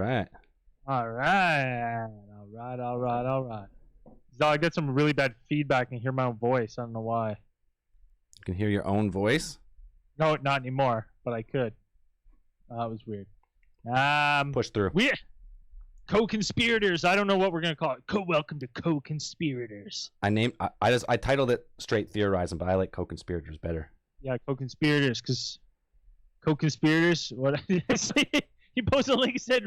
right. All right. So I get some really bad feedback and hear my own voice. I don't know why. You can hear your own voice? No, not anymore, but I could. That was weird. Push through. We co-conspirators. I don't know what we're gonna call it. Welcome to co-conspirators. I titled it straight Theorizing, but I like co-conspirators better. Yeah, co-conspirators, because co-conspirators. What did I say? He posted a link and said,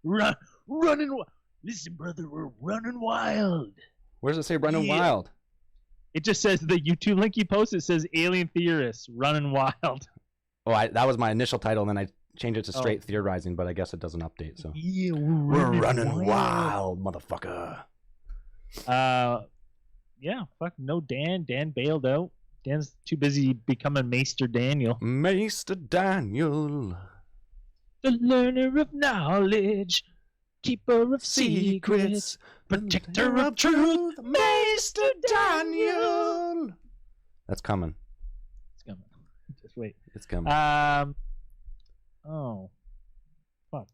running. Listen, brother, we're running wild. Where does it say running wild? It just says the YouTube link you posted. It says alien theorists running wild. Oh, that was my initial title, and then I changed it to straight Theorizing, but I guess it doesn't update. So yeah, we're running wild, motherfucker. Yeah, fuck no Dan. Dan bailed out. Dan's too busy becoming Maester Daniel. Maester Daniel. The learner of knowledge, keeper of secrets, protector of truth, Maester Daniel. That's coming. It's coming. Just wait. It's coming. Oh. Fuck.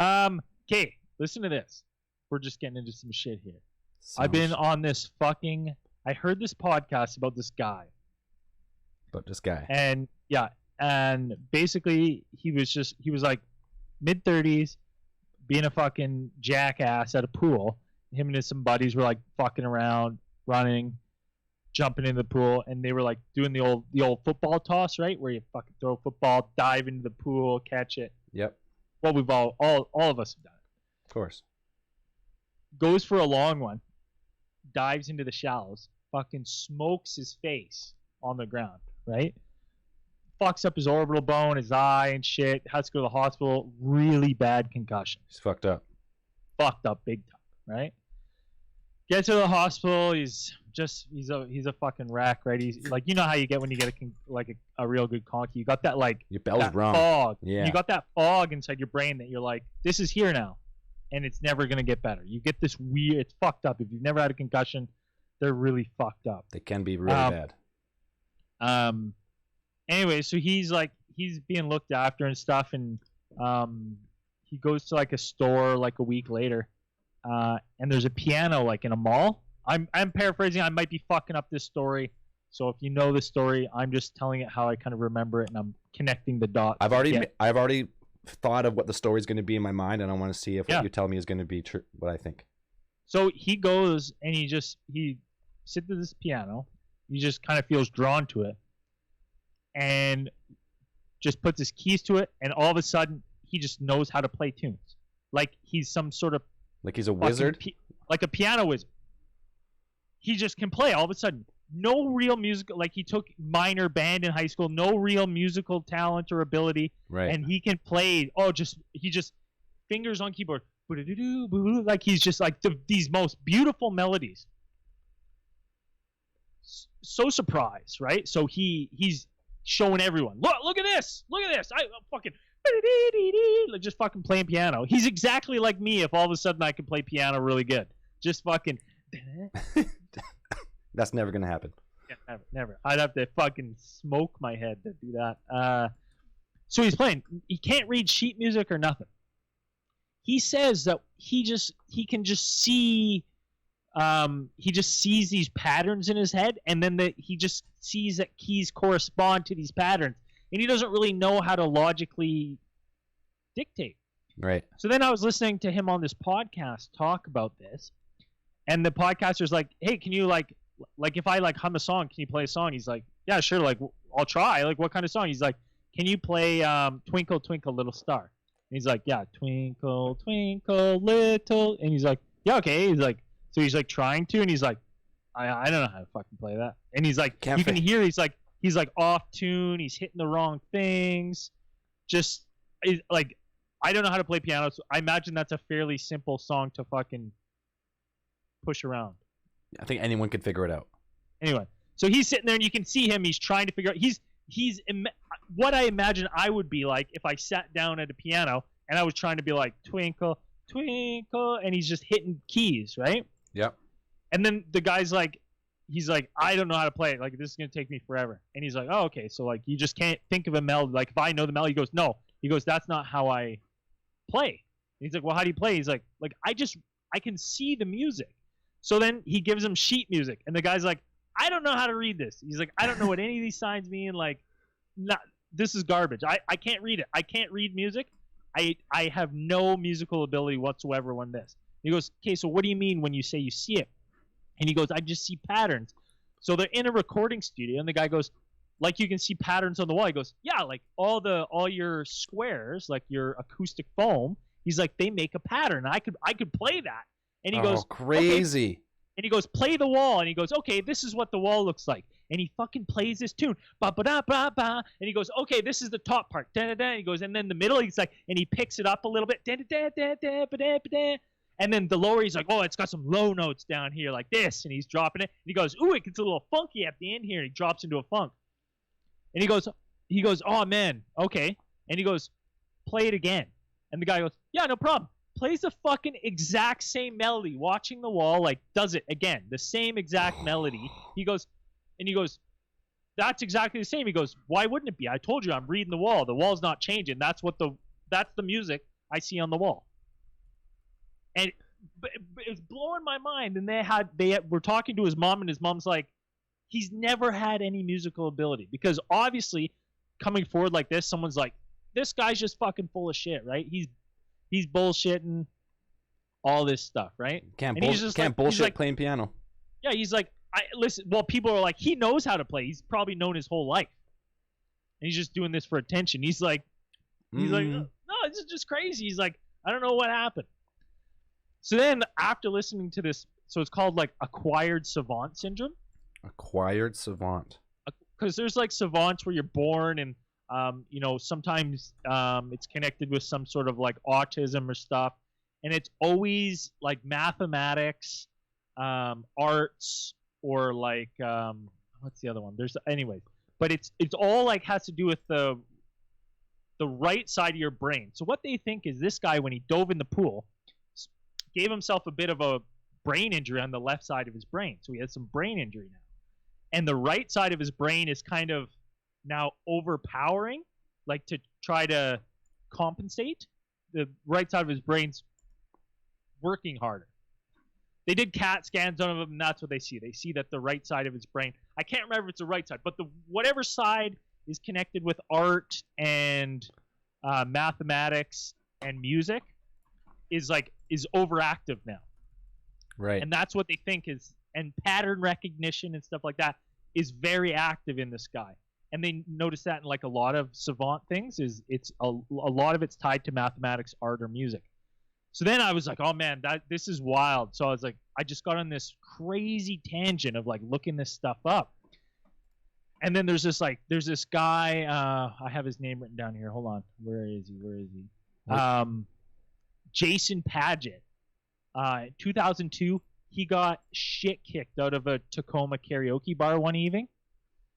Okay, listen to this. We're just getting into some shit here. I've been on this fucking... I heard this podcast about this guy. About this guy. And, yeah. And basically, he was like mid-30s, being a fucking jackass at a pool. Him and some buddies were like fucking around, running, jumping in the pool, and they were like doing the old football toss, right? Where you fucking throw a football, dive into the pool, catch it. Yep. Well, we've all of us have done it. Of course. Goes for a long one, dives into the shallows, fucking smokes his face on the ground, right? Fucks up his orbital bone, his eye and shit. Has to go to the hospital. Really bad concussion. He's fucked up. Fucked up big time, right? Gets to the hospital. He's a fucking wreck, right? He's like, you know how you get when you get a real good conky. You got that like your bell's wrong. Fog. Yeah. You got that fog inside your brain that you're like, this is here now, and it's never gonna get better. You get this weird. It's fucked up. If you've never had a concussion, they're really fucked up. They can be really bad. Anyway, so he's being looked after and stuff, and he goes to like a store like a week later, and there's a piano like in a mall. I'm paraphrasing. I might be fucking up this story, so if you know the story, I'm just telling it how I kind of remember it, and I'm connecting the dots. I've already thought of what the story's going to be in my mind, and I want to see if what you tell me is going to be true. What I think. So he goes and he sits at this piano. He just kind of feels drawn to it, and just puts his keys to it, and all of a sudden he just knows how to play tunes, like he's some sort of like he's a wizard, like a piano wizard. He just can play all of a sudden. No real musical, like he took minor band in high school, no real musical talent or ability, right? And he can play. He just fingers on keyboard, like he's just like these most beautiful melodies. So surprised, right? So he's showing everyone, look at this, I fucking like just fucking playing piano. He's exactly like me. If all of a sudden I could play piano really good, just fucking. That's never gonna happen. Yeah, never. I'd have to fucking smoke my head to do that. So he's playing. He can't read sheet music or nothing. He says that he can just see. He just sees these patterns in his head, and then he just sees that keys correspond to these patterns, and he doesn't really know how to logically dictate. Right. So then I was listening to him on this podcast talk about this, and the podcaster's like, "Hey, can you like if I like hum a song, can you play a song?" He's like, "Yeah, sure. Like I'll try. Like what kind of song?" He's like, "Can you play Twinkle Twinkle Little Star?" And he's like, "Yeah, Twinkle Twinkle Little." And he's like, "Yeah, okay." He's like, so he's like trying to, and he's like, I don't know how to fucking play that. And he's like, you can hear he's like off tune. He's hitting the wrong things. Just like, I don't know how to play piano. So I imagine that's a fairly simple song to fucking push around. I think anyone could figure it out. Anyway, so he's sitting there, and you can see him. He's trying to figure out. He's what I imagine I would be like if I sat down at a piano and I was trying to be like twinkle twinkle, and he's just hitting keys, right? Yep. And then the guy's like, he's like, I don't know how to play it. Like, this is going to take me forever. And he's like, oh, okay. So, like, you just can't think of a melody. Like, if I know the melody, he goes, no. He goes, that's not how I play. He's like, well, how do you play? He's like I can see the music. So then he gives him sheet music, and the guy's like, I don't know how to read this. He's like, I don't know what any of these signs mean. Like, this is garbage. I can't read it. I can't read music. I have no musical ability whatsoever on this. He goes, okay, so what do you mean when you say you see it? And he goes, I just see patterns. So they're in a recording studio, and the guy goes, like you can see patterns on the wall. He goes, yeah, like all your squares, like your acoustic foam. He's like, they make a pattern. I could play that. And he goes, crazy. Okay. And he goes, play the wall. And he goes, okay, this is what the wall looks like. And he fucking plays this tune. Ba ba da ba ba. And he goes, okay, this is the top part. Da da da. And he goes, and then the middle, he's like, and he picks it up a little bit. Da da da da da ba da ba da. And then the lower, he's like, oh, it's got some low notes down here like this. And he's dropping it. And he goes, ooh, it gets a little funky at the end here. And he drops into a funk. And he goes, oh man, okay. And he goes, play it again. And the guy goes, yeah, no problem. Plays the fucking exact same melody, watching the wall, like does it again, the same exact melody. He goes, that's exactly the same. He goes, why wouldn't it be? I told you, I'm reading the wall. The wall's not changing. That's the music I see on the wall. And it's blowing my mind. And they were talking to his mom, and his mom's like, he's never had any musical ability, because obviously coming forward like this, someone's like, this guy's just fucking full of shit, right? He's bullshitting all this stuff, right? Can't bullshit playing piano. Yeah, he's like, listen. Well, people are like, he knows how to play. He's probably known his whole life, and he's just doing this for attention. He's like, no, this is just crazy. He's like, I don't know what happened. So then, after listening to this, so it's called like acquired savant syndrome. Acquired savant. Because there's like savants where you're born, and sometimes it's connected with some sort of like autism or stuff, and it's always like mathematics, arts, or like what's the other one? But it's all like has to do with the right side of your brain. So what they think is this guy, when he dove in the pool, gave himself a bit of a brain injury on the left side of his brain, so he has some brain injury now. And the right side of his brain is kind of now overpowering, like to try to compensate. The right side of his brain's working harder. They did CAT scans on him, and that's what they see. They see that the right side of his brain, I can't remember if it's the right side, but whatever side is connected with art and mathematics and music is overactive now. Right. And that's what they think is, and pattern recognition and stuff like that is very active in this guy. And they notice that in like a lot of savant things, is it's a lot of it's tied to mathematics, art, or music. So then I was like, oh man, this is wild. So I was like, I just got on this crazy tangent of like looking this stuff up. And then there's this guy, I have his name written down here. Hold on. Where is he? Jason Padgett. 2002, he got shit kicked out of a Tacoma karaoke bar one evening.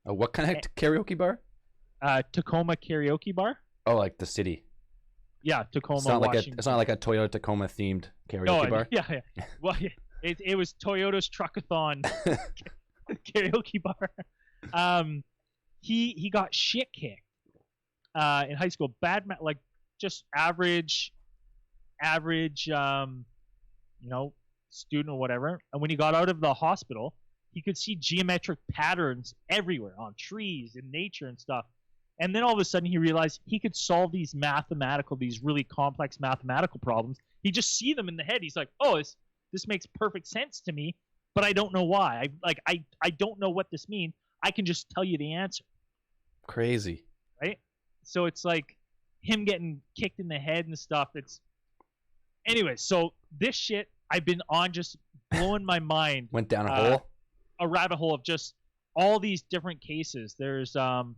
What kind of karaoke bar? Tacoma karaoke bar. Oh, like the city. Yeah, Tacoma. It's not like a Toyota Tacoma themed karaoke bar. Yeah. Well, it was Toyota's Truckathon karaoke bar. He got shit kicked in high school. Like just average, student or whatever. And when he got out of the hospital, he could see geometric patterns everywhere on trees and nature and stuff. And then all of a sudden he realized he could solve these really complex mathematical problems. He just see them in the head. He's like, oh, this makes perfect sense to me, but I don't know why. I don't know what this means. I can just tell you the answer. Crazy. Right? So it's like him getting kicked in the head and stuff. Anyway, so this shit I've been on just blowing my mind. Went down a hole? A rabbit hole of just all these different cases. There's hold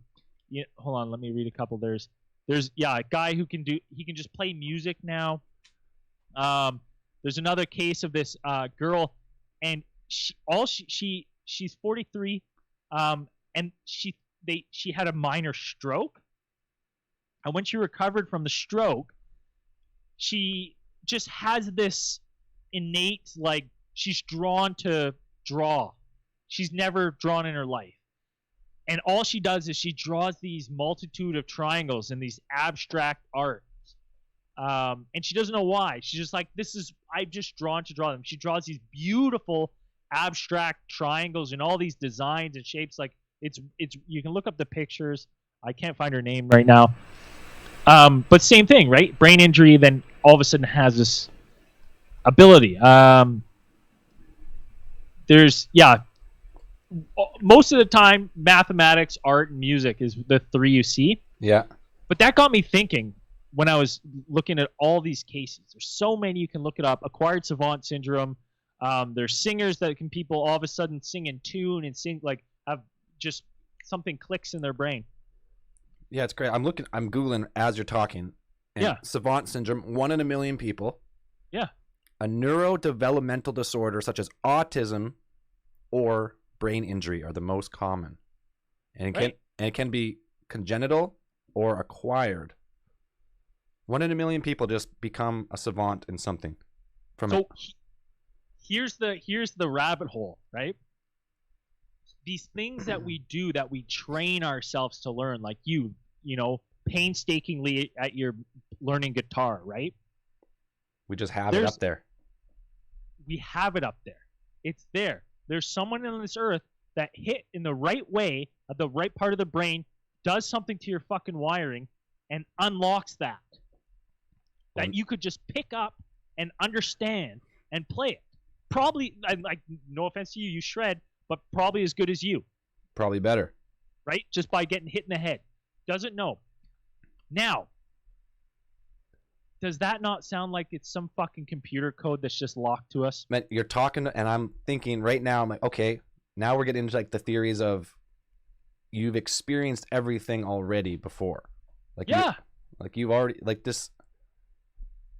on, let me read a couple. There's a guy who can just play music now. There's another case of this girl, and she's 43, and she had a minor stroke, and when she recovered from the stroke, she just has this innate, like, she's drawn to draw. She's never drawn in her life. And all she does is she draws these multitude of triangles and these abstract arts. And she doesn't know why. She's just like, I'm just drawn to draw them. She draws these beautiful abstract triangles and all these designs and shapes. Like it's you can look up the pictures. I can't find her name right now. But same thing, right? Brain injury, then all of a sudden has this ability. Most of the time, mathematics, art, and music is the three you see. Yeah. But that got me thinking when I was looking at all these cases. There's so many you can look it up. Acquired savant syndrome. There's singers that can people all of a sudden sing in tune and sing like have just something clicks in their brain. Yeah, it's great. I'm Googling as you're talking. And yeah. Savant syndrome, 1 in a million people. Yeah. A neurodevelopmental disorder such as autism or brain injury are the most common. And it can be congenital or acquired. 1 in a million people just become a savant in something. Here's the rabbit hole, right? These things that we do that we train ourselves to learn, like you painstakingly at your learning guitar, right? We just have it up there. We have it up there. It's there. There's someone on this earth that hit in the right way at the right part of the brain, does something to your fucking wiring, and unlocks that you could just pick up and understand and play it. Probably, like, no offense to you, you shred, but probably as good as you. Probably better. Right? Just by getting hit in the head. Doesn't know. Now, does that not sound like it's some fucking computer code that's just locked to us? Man, you're talking, and I'm thinking right now, I'm like, okay, now we're getting into like the theories of you've experienced everything already before. Like, yeah. You've already, like this,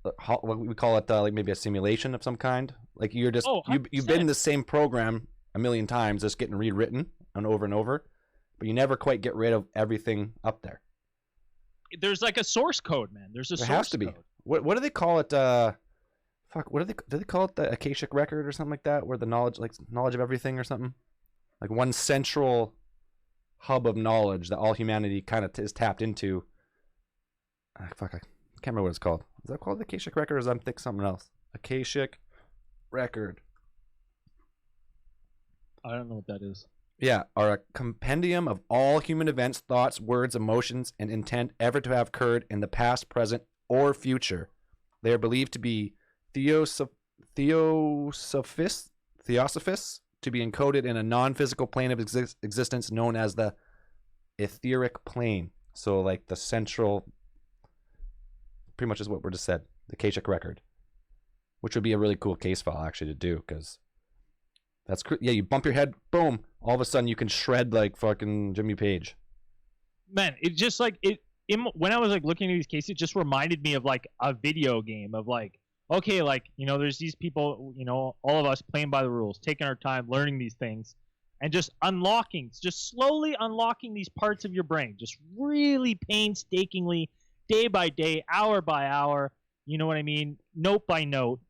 what we call it, like maybe a simulation of some kind. Like you're just, you've been in the same program a million times, just getting rewritten and over, but you never quite get rid of everything up there. There's like a source code, man. There has to be. Code. What do they call it? What do they call it? The Akashic record or something like that, where the knowledge of everything or something, like one central hub of knowledge that all humanity kind of is tapped into. I can't remember what it's called. Is that called the Akashic record, or is I'm thinking something else? Akashic record. I don't know what that is. Yeah, are a compendium of all human events, thoughts, words, emotions, and intent ever to have occurred in the past, present, or future. They are believed to be theosophists to be encoded in a non-physical plane of existence known as the etheric plane. So like the central, pretty much is what we just said, the Akashic record, which would be a really cool case file actually to do, because that's you bump your head, boom, all of a sudden you can shred like fucking Jimmy Page. Man, it just like when I was like looking at these cases, it just reminded me of like a video game of like, okay, like, there's these people, all of us playing by the rules, taking our time, learning these things, and just slowly unlocking these parts of your brain, just really painstakingly, day by day, hour by hour, you know what I mean? Note by note.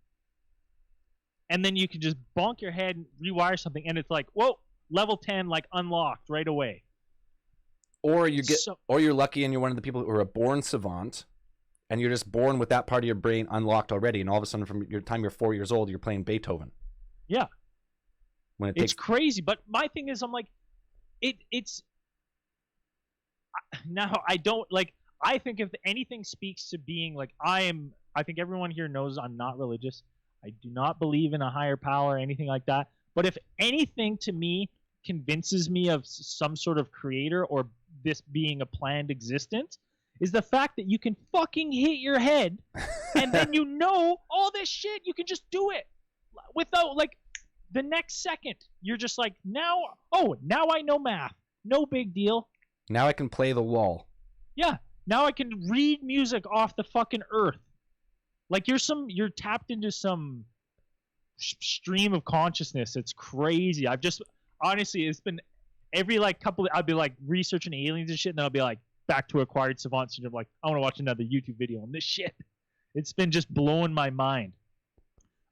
And then you can just bonk your head and rewire something, and it's like, whoa, level 10, like unlocked right away. Or you're lucky and you're one of the people who are a born savant, and you're just born with that part of your brain unlocked already, and all of a sudden from your time you're 4 years old, you're playing Beethoven. Yeah. It's crazy, but my thing is, I'm like, it's now I don't like. I think if anything speaks to being like I think everyone here knows I'm not religious. I do not believe in a higher power or anything like that. But if anything to me convinces me of some sort of creator or this being a planned existence, is the fact that you can fucking hit your head and then all this shit, you can just do it without like the next second. You're just like, now I know math. No big deal. Now I can play the wall. Yeah. Now I can read music off the fucking earth. Like you're tapped into some stream of consciousness. It's crazy. I've just, honestly, it's been every like couple, I'd be like researching aliens and shit, and then I'll be like back to acquired savant syndrome. Like, I want to watch another YouTube video on this shit. It's been just blowing my mind.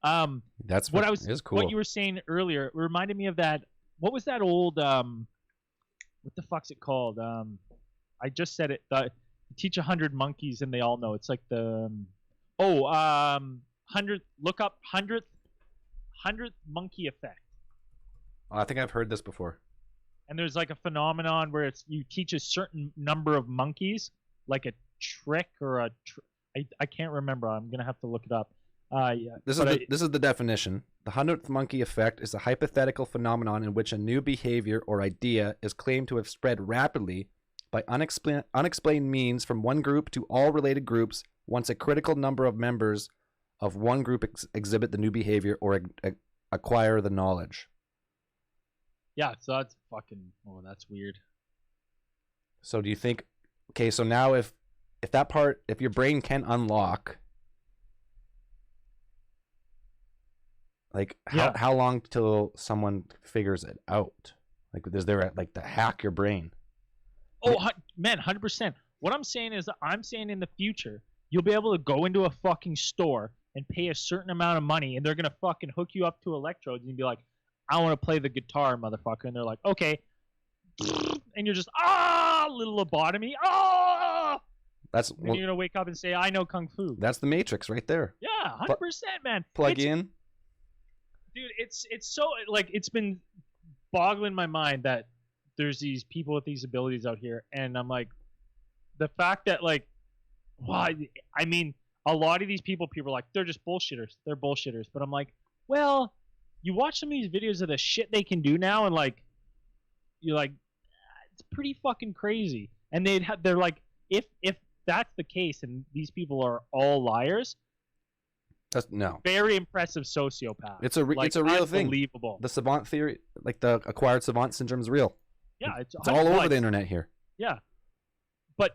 That's what cool. What you were saying earlier, it reminded me of that. What was that old, what the fuck's it called? I just said it. Teach 100 monkeys and they all know. It's like the Oh, hundredth. Look up hundredth monkey effect. Oh, I think I've heard this before. And there's like a phenomenon where it's you teach a certain number of monkeys like a trick or I can't remember. I'm gonna have to look it up. Yeah. This is the definition. The 100th monkey effect is a hypothetical phenomenon in which a new behavior or idea is claimed to have spread rapidly by unexplained means from one group to all related groups once a critical number of members of one group exhibit the new behavior or acquire the knowledge. Yeah, so that's fucking. Oh, that's weird. So do you think? Okay, so now if that part, if your brain can unlock, like how long till someone figures it out? Like, is there like to hack your brain? Oh man, 100%. What I'm saying is, I'm saying in the future, you'll be able to go into a fucking store and pay a certain amount of money, and they're gonna fucking hook you up to electrodes and be like, I want to play the guitar, motherfucker. And they're like, okay. And you're just, little lobotomy. That's and you're going to wake up and say, I know Kung Fu. That's the Matrix right there. Yeah, 100%, man. Plug in. Dude, it's so, like, it's been boggling my mind that there's these people with these abilities out here. And I'm like, the fact that, like, why? I mean, a lot of these people are like, they're just bullshitters. They're bullshitters. But I'm like, well, you watch some of these videos of the shit they can do now, and like, you're like, it's pretty fucking crazy. And they're like, if that's the case, and these people are all liars, that's no very impressive sociopath. It's a real thing. Unbelievable. The savant theory, like the acquired savant syndrome, is real. Yeah, it's all over the internet here. Yeah, but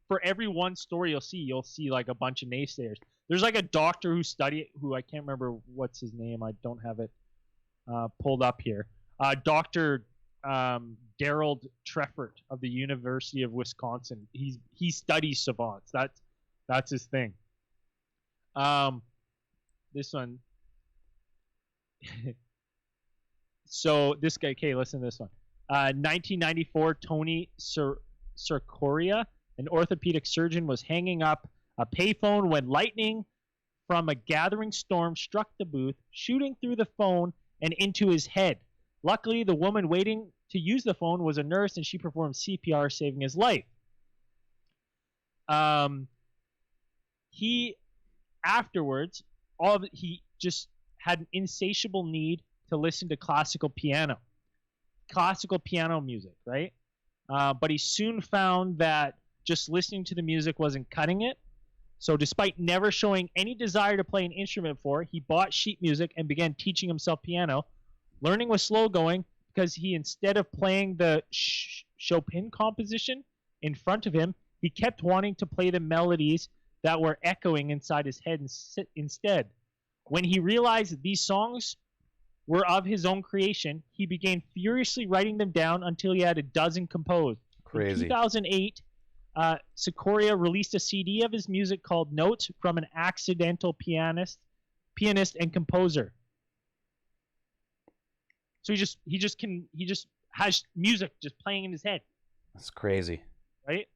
for every one story you'll see like a bunch of naysayers. There's like a doctor who I can't remember what's his name. I don't have it pulled up here. Dr. Daryl Treffert of the University of Wisconsin. He studies savants. That's his thing. This one. So this guy. Okay, listen to this one. 1994, Tony Sarcoria, an orthopedic surgeon, was hanging up a payphone when lightning from a gathering storm struck the booth, shooting through the phone and into his head. Luckily, the woman waiting to use the phone was a nurse, and she performed CPR, saving his life. He afterwards, he just had an insatiable need to listen to classical piano music, right? But he soon found that just listening to the music wasn't cutting it. So despite never showing any desire to play an instrument before, he bought sheet music and began teaching himself piano. Learning was slow going because he, instead of playing the Chopin composition in front of him, he kept wanting to play the melodies that were echoing inside his head instead. When he realized that these songs were of his own creation, he began furiously writing them down until he had a dozen composed. Crazy. In 2008, Sikoria released a CD of his music called Notes from an Accidental Pianist and Composer. So he just has music just playing in his head. That's crazy. Right?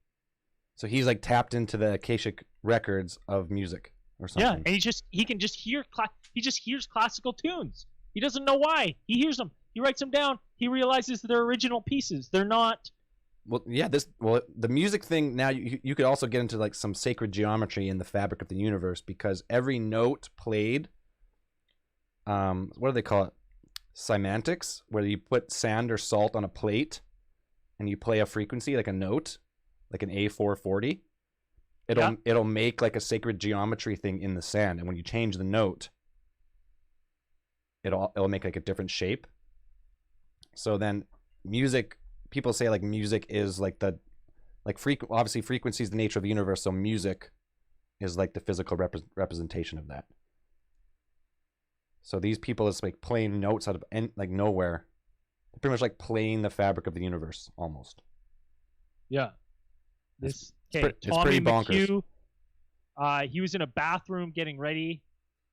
So he's like tapped into the Akashic records of music or something. Yeah, and he can just hear hears classical tunes. He doesn't know why. He hears them. He writes them down. He realizes they're original pieces. They're not. Well, yeah. The music thing. Now you could also get into like some sacred geometry in the fabric of the universe, because every note played. What do they call it? Semantics, where you put sand or salt on a plate, and you play a frequency like a note, like an A440. It'll make like a sacred geometry thing in the sand, and when you change the note, it'll make like a different shape. So then music, people say like music is like obviously frequency is the nature of the universe, so music is like the physical representation of that. So these people is like playing notes out of like nowhere. They're pretty much like playing the fabric of the universe almost. Yeah. It's Tommy pretty bonkers. McHugh, he was in a bathroom getting ready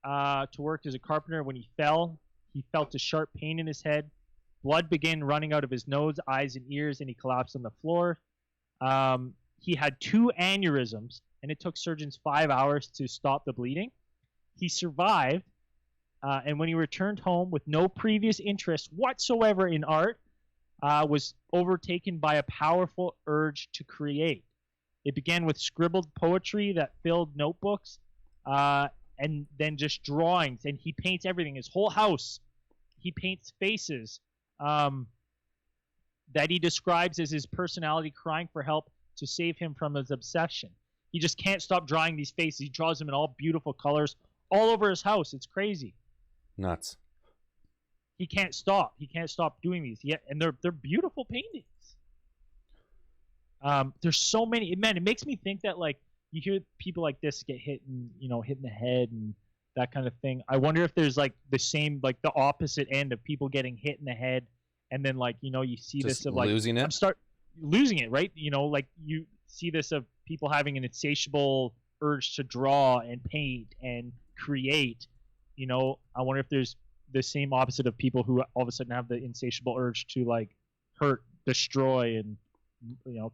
to work as a carpenter when he fell. He felt a sharp pain in his head. Blood began running out of his nose, eyes, and ears, and he collapsed on the floor. He had 2 aneurysms and it took surgeons 5 hours to stop the bleeding. He survived, and when he returned home with no previous interest whatsoever in art, was overtaken by a powerful urge to create. It began with scribbled poetry that filled notebooks, and then just drawings. And he paints everything, his whole house. He paints faces that he describes as his personality crying for help to save him from his obsession. He just can't stop drawing these faces. He draws them in all beautiful colors all over his house. It's crazy. Nuts. He can't stop. He can't stop doing these. And they're beautiful paintings. There's so many. Man, it makes me think that like you hear people like this get hit in the head and that kind of thing. I wonder if there's like the same, like the opposite end of people getting hit in the head, and then like you see Just this of like losing it. Losing it, right? Like you see this of people having an insatiable urge to draw and paint and create. I wonder if there's the same opposite of people who all of a sudden have the insatiable urge to like hurt, destroy, and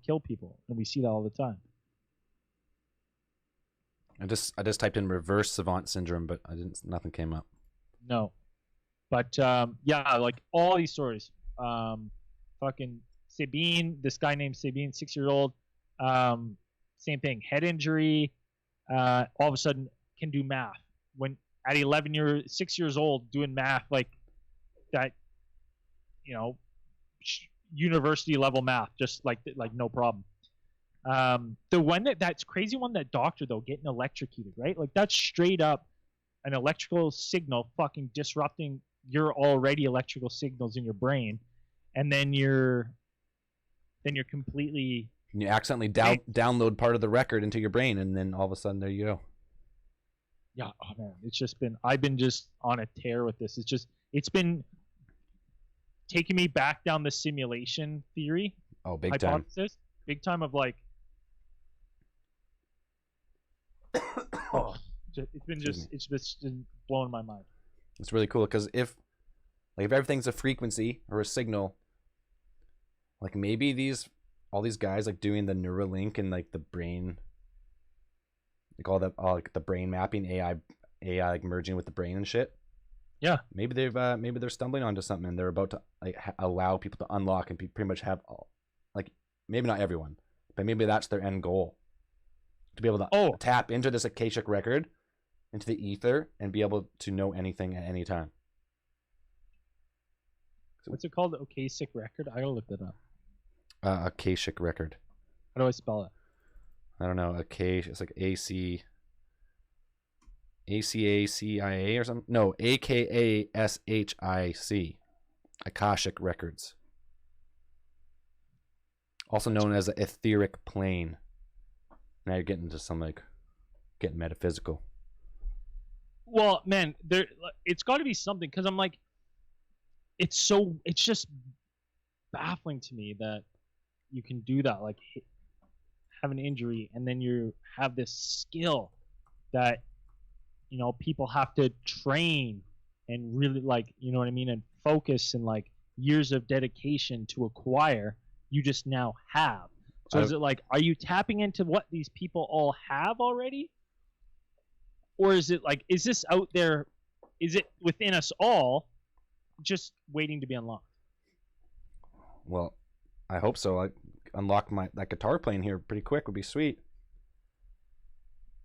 kill people, and we see that all the time. I just typed in reverse savant syndrome, but nothing came up. No, but yeah, like all these stories. Fucking Sabine, this guy named Sabine, 6 years old. Same thing, head injury. All of a sudden can do math. When at 6 years old, doing math like that, university level math, just like no problem. The one that's crazy one, that doctor though getting electrocuted, right? Like that's straight up an electrical signal fucking disrupting your already electrical signals in your brain, and then you're completely. And you accidentally download part of the record into your brain, and then all of a sudden there you go. Yeah, oh man, I've been just on a tear with this. It's been taking me back down the simulation theory. Oh, big hypothesis, time. Big time of like. Oh, it's just blowing my mind. It's really cool because if everything's a frequency or a signal, like maybe all these guys like doing the Neuralink and like the brain, like all the brain mapping, AI like merging with the brain and shit. Yeah, maybe they're stumbling onto something, and they're about to like allow people to unlock and pretty much have like, maybe not everyone, but maybe that's their end goal, to be able to tap into this Akashic record, into the ether, and be able to know anything at any time. What's it called? Akashic record? I gotta look that up. Akashic record. How do I spell it? I don't know. It's like ACACIA or something. No, AKASHIC. Akashic records. Also known as the etheric plane. Now you're getting into getting metaphysical. Well, man, it's got to be something, because I'm like, it's just baffling to me that you can do that, like have an injury and then you have this skill that people have to train and really, like, you know what I mean, and focus and like years of dedication to acquire. You just now have. So is it like, are you tapping into what these people all have already? Or is it like, is this out there? Is it within us all, just waiting to be unlocked? Well, I hope so. I unlock that guitar playing here pretty quick would be sweet.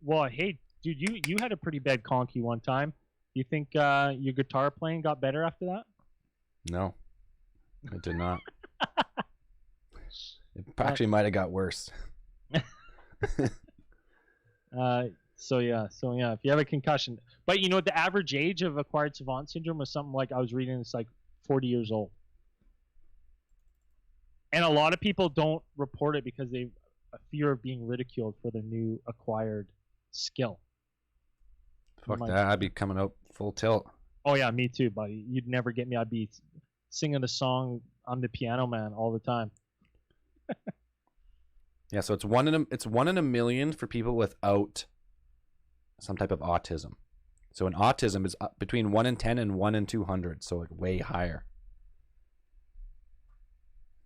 Well, hey, dude, you had a pretty bad conky one time. You think your guitar playing got better after that? No, it did not. It actually might have got worse. So yeah, if you have a concussion, but the average age of acquired savant syndrome was something like, I was reading, it's like 40 years old. And a lot of people don't report it because they a fear of being ridiculed for their new acquired skill. Fuck that, I'd be coming out full tilt. Oh yeah, me too, buddy. You'd never get me. I'd be singing the song "I'm the Piano Man" all the time. Yeah, so it's one in a million for people without some type of autism. So an autism is between 1 in 10 and 1 in 200, so like way higher.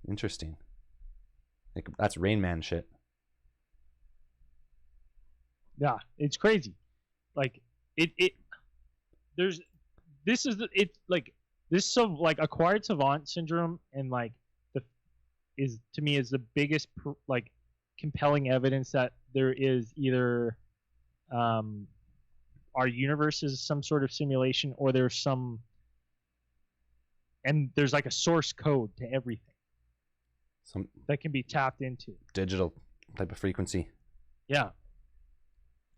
Interesting. Like, that's Rain Man shit. Yeah, it's crazy. Like it there's this is the it's like this so like acquired savant syndrome and like the is to me is the biggest like compelling evidence that there is either our universe is some sort of simulation or there's some and there's like a source code to everything Some that can be tapped into. digital type of frequency. Yeah.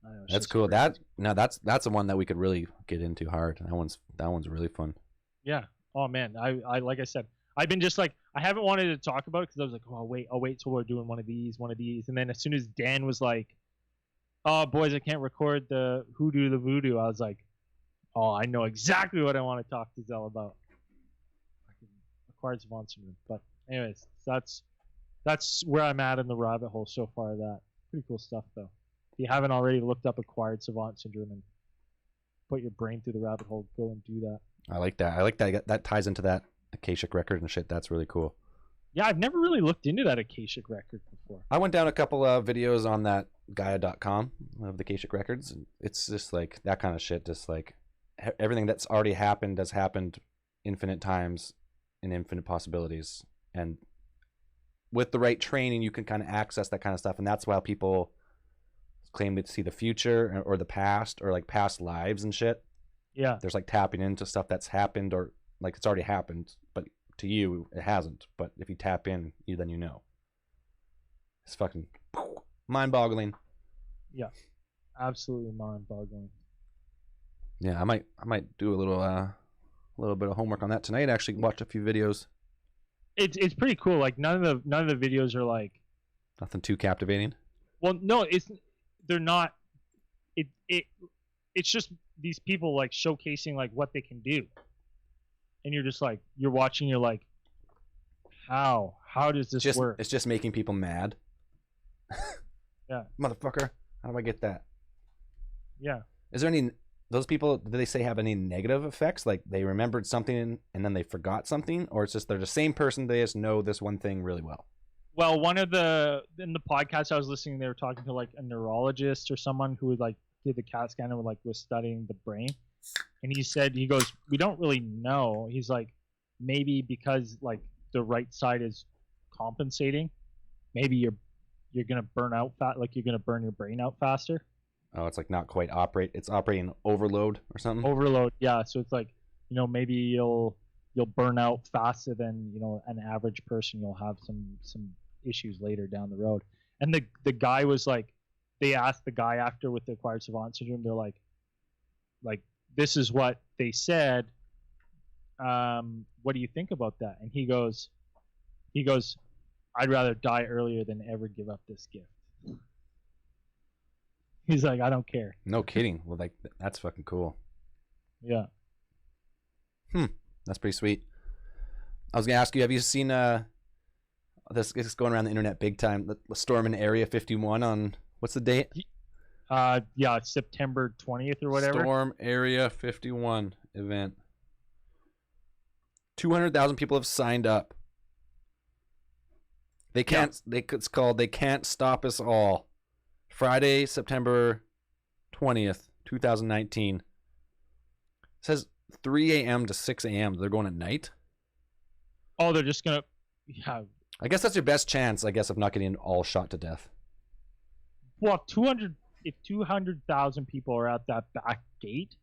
I know, That's cool. That's the one that we could really get into hard. That one's really fun. Yeah. Oh man, I like I said, I've been just like I haven't wanted to talk about it because I was like, oh I'll wait till we're doing one of these, and then as soon as Dan was like, oh boys, I can't record the hoodoo the voodoo, I was like, oh, I know exactly what I want to talk to Zell about. Acquired savant syndrome. But anyways, that's where I'm at in the rabbit hole so far. That pretty cool stuff though. If you haven't already looked up acquired savant syndrome and put your brain through the rabbit hole, go and do that. I like that. That ties into that Akashic record and shit. That's really cool. Yeah, I've never really looked into that Akashic record before. I went down a couple of videos on that Gaia.com of the Akashic records. And it's just like that kind of shit. Just like everything that's already happened has happened infinite times in infinite possibilities. And with the right training, you can kind of access that kind of stuff. And that's why people claim to see the future or the past or like past lives and shit. Yeah. There's like tapping into stuff that's happened or like it's already happened, but to you it hasn't. But if you tap in, then you know. It's fucking mind-boggling. Yeah. Absolutely mind-boggling. Yeah, I might do a little bit of homework on that tonight. Actually, watch a few videos. It's pretty cool. Like none of the videos are like nothing too captivating. Well, no, they're not. It's just these people like showcasing like what they can do, and you're just like you're watching. You're like, how does this work? It's just making people mad. Yeah, motherfucker. How do I get that? Yeah. Is there any those people? Do they say have any negative effects? Like they remembered something and then they forgot something, or it's just they're the same person. They just know this one thing really well. Well, in the podcast I was listening, they were talking to like a neurologist or someone who would like did the CAT scan and like was studying the brain, and he goes, we don't really know. He's like, maybe because like the right side is compensating, maybe you're gonna burn out like you're gonna burn your brain out faster. Oh, it's like not quite operate. It's operating overload or something. Overload, yeah. So it's like maybe you'll burn out faster than an average person. You'll have some issues later down the road. And the guy was like, they asked the guy after with the acquired savant syndrome, they're like this is what they said. What do you think about that? And he goes, I'd rather die earlier than ever give up this gift. He's like, I don't care. No kidding. Well, like that's fucking cool. Yeah. That's pretty sweet. I was gonna ask you, have you seen this is going around the internet big time? The storm in Area 51 on what's the date? Yeah, September 20th or whatever. Storm Area 51 event. 200,000 people have signed up. They can't. Yeah. It's called "They Can't Stop Us All." Friday, September 20th, 2019. It says 3 a.m. to 6 a.m. They're going at night. Oh, they're just gonna. Yeah. I guess that's your best chance, I guess, of not getting all shot to death. Well, if 200,000 people are at that back gate,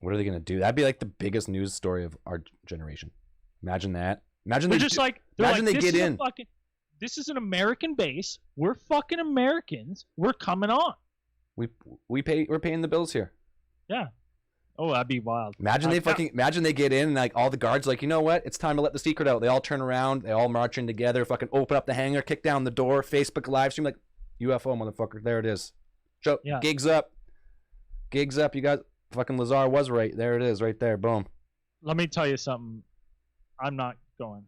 what are they gonna do? That'd be like the biggest news story of our generation. Imagine that. Imagine they're imagine they get in. This is an American base. We're fucking Americans. We're coming on. We're paying the bills here. Yeah. Oh, that'd be wild. Imagine they get in and like all the guards like, you know what? It's time to let the secret out. They all turn around, they all march in together, fucking open up the hangar, kick down the door, Facebook live stream like UFO motherfucker. There it is. So yeah. Gigs up. You guys fucking Lazar was right. There it is, right there. Boom. Let me tell you something. I'm not going.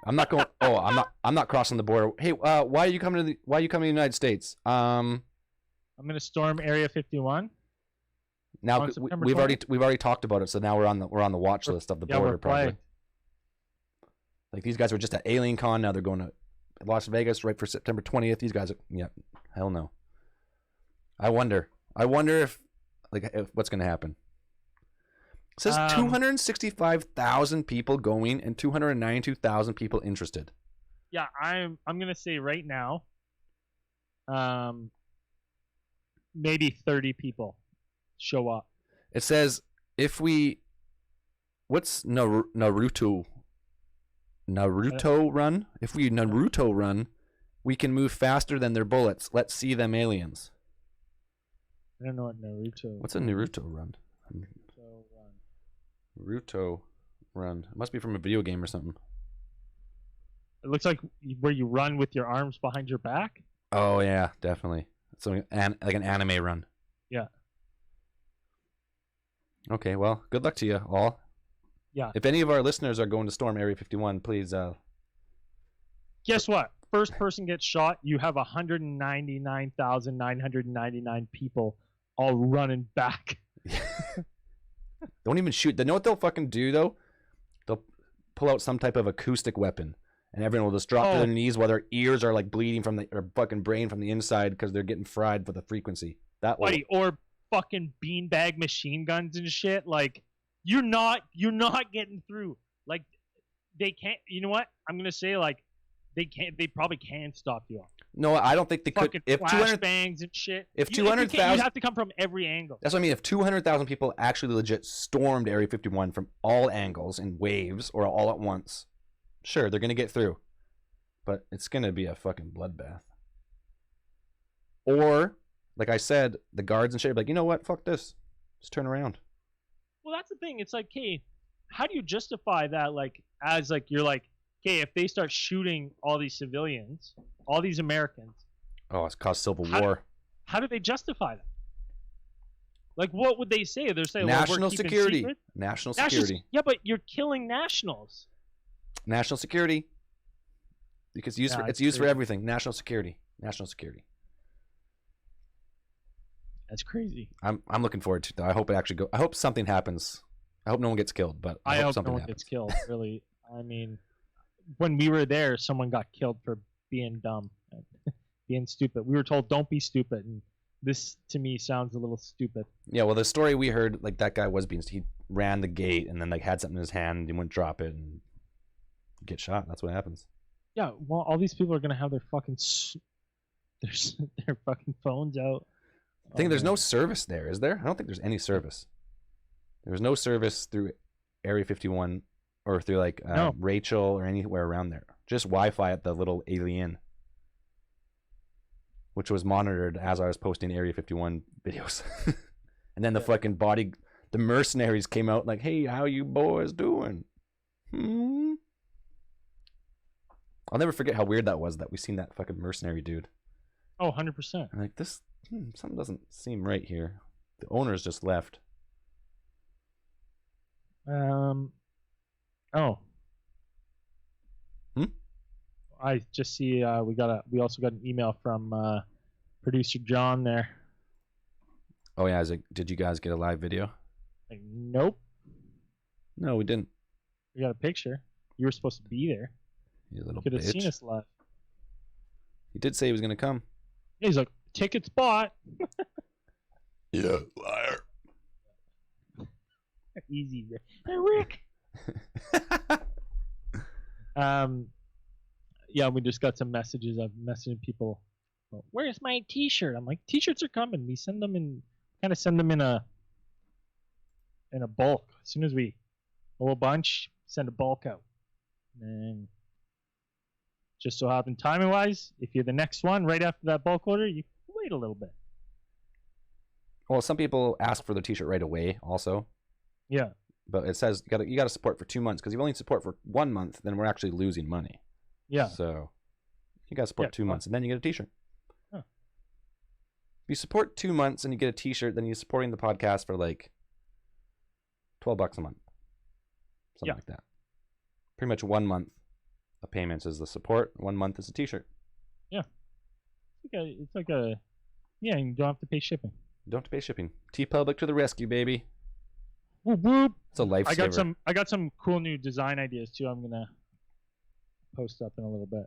I'm not going. Oh, I'm not crossing the border. Hey, why are you coming to the United States? I'm gonna storm Area 51. Now we've already talked about it, so now we're on the watch list of the border probably. Like these guys were just at Alien Con. Now they're going to Las Vegas right for September 20th. These guys, hell no. I wonder I wonder if what's going to happen. It says 265,000 people going and 292,000 people interested. Yeah, I'm gonna say right now, maybe 30 people show up. It says what's Naruto run? If we Naruto run, we can move faster than their bullets. Let's see them aliens. I don't know what Naruto. What's a Naruto run? Naruto run. It must be from a video game or something. It looks like where you run with your arms behind your back. Oh yeah, definitely. So like an anime run. Yeah. Okay, well, good luck to you all. Yeah. If any of our listeners are going to storm Area 51, please. Guess what? First person gets shot. You have 199,999 people all running back. Don't even shoot. They know what they'll fucking do though. They'll pull out some type of acoustic weapon, and everyone will just drop to their knees while their ears are like bleeding from their fucking brain from the inside because they're getting fried for the frequency. That way. Or fucking beanbag machine guns and shit. Like you're not getting through. Like they can't. You know what? I'm gonna say like they can't. They probably can stop you. No, I don't think they fucking could. If 200 bangs and shit. If 200,000, you have to come from every angle. That's what I mean. If 200,000 people actually legit stormed Area 51 from all angles in waves or all at once, sure, they're gonna get through, but it's gonna be a fucking bloodbath. Or, like I said, the guards and shit are like, you know what? Fuck this. Just turn around. Well, that's the thing. It's like, hey, how do you justify that? Like, as like you're like, okay, if they start shooting all these civilians, all these Americans, it's caused civil war. How do they justify that? Like, what would they say? They're saying national we're security. Secret? National security. Yeah, but you're killing nationals. National security. Because it's used for everything. National security. National security. That's crazy. I'm looking forward to it. I hope it actually I hope something happens. I hope no one gets killed, but I hope something happens. Gets killed. Really, I mean, when we were there, someone got killed for being dumb, being stupid. We were told, "Don't be stupid," and this to me sounds a little stupid. Yeah, well, the story we heard, like that guy was he ran the gate and then like had something in his hand and he wouldn't drop it and get shot. That's what happens. Yeah, well, all these people are gonna have their fucking their fucking phones out. I think there's no service there, is there? I don't think there's any service. There's no service through Area 51 or through like Rachel or anywhere around there. Just Wi-Fi at the little alien, which was monitored as I was posting Area 51 videos. And then the mercenaries came out like, "Hey, how you boys doing?" I'll never forget how weird that was that we seen that fucking mercenary dude. Oh, 100%. I'm like, this something doesn't seem right here. The owner's just left. I just see we also got an email from producer John there. Oh yeah, did you guys get a live video? Like, nope. No, we didn't. We got a picture. You were supposed to be there. You little could have bitch. seen us live. He did say he was gonna come. He's like, tickets bought. Yeah, liar. Easy, Rick. Yeah, we just got some messages. I've messaged people. Where's my T-shirt? I'm like, T-shirts are coming. We send them in a bulk. As soon as we a whole bunch, send a bulk out. And just so happen timing wise, if you're the next one right after that bulk order, you can wait a little bit. Well, some people ask for the T-shirt right away, also. Yeah. But it says you got to support for 2 months, because if you only support for 1 month, then we're actually losing money. Yeah. So you got to support 2 months, and then you get a T-shirt. Huh. If you support 2 months and you get a T-shirt, then you're supporting the podcast for like $12 a month, something like that. Pretty much 1 month of payments is the support. 1 month is a T-shirt. Yeah. It's like a yeah. You don't have to pay shipping. You don't have to pay shipping. T-Public to the rescue, baby. Whoop, whoop. It's a lifesaver. I got some cool new design ideas too. I'm gonna post up in a little bit.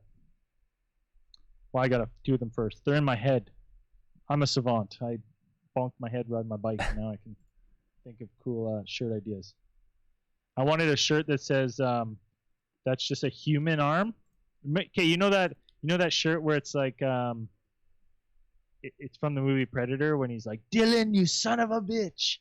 Well, I gotta do them first. They're in my head. I'm a savant. I bonked my head riding my bike. Now I can think of cool shirt ideas. I wanted a shirt that says that's just a human arm. Okay, you know that shirt where it's like it's from the movie Predator when he's like, Dylan, you son of a bitch.